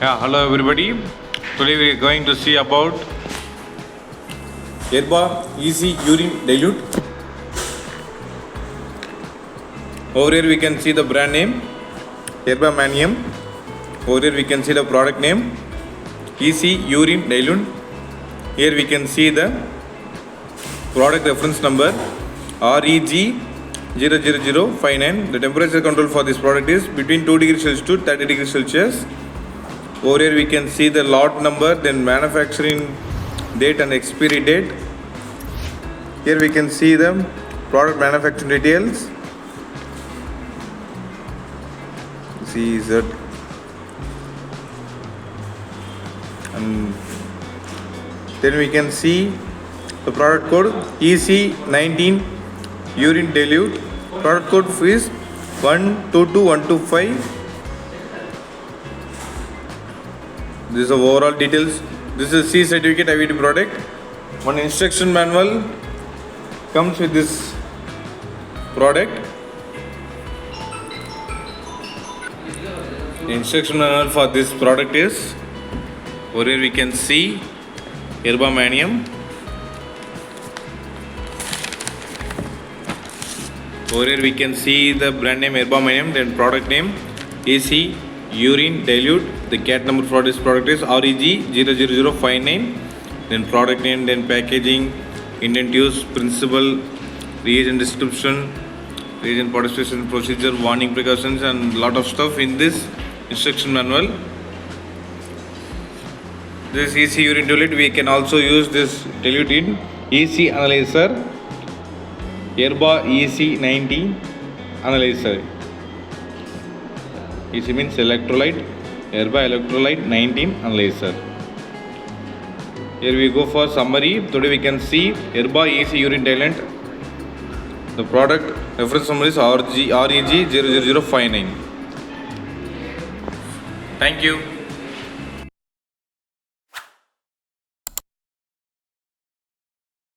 Hello everybody. Today we are going to see about Erba EC Urine Dilute. Over here we can see the brand name Erba Mannheim. Over here we can see the product name EC Urine Diluent. Here we can see the product reference number REG00059. The temperature control for this product is between 2 degrees Celsius to 30 degrees Celsius. Over here we can see the lot number, then manufacturing date and expiry date. Here we can see the product manufacturing details. See that, and then we can see the product code EC19 Urine Dilute. Product code is 122125. This is the overall details. This is C certificate IVD product. One instruction manual comes with this product. The instruction manual for this product is, over here we can see Erba Mannheim. Over here we can see the brand name Erba Mannheim, then product name EC Urine Dilute. The CAT number for this product is REG00059. Then product name, then packaging, intent use, principle, reagent description, reagent participation procedure, warning precautions, and lot of stuff in this instruction manual. This EC Urine Dilute, we can also use this dilute in EC analyzer, Erba EC19 analyzer. EC means electrolyte, Erba electrolyte 19 analyzer. Here we go for summary. Today we can see Erba EC Urine Diluent. The product reference number is REG00059. Thank you.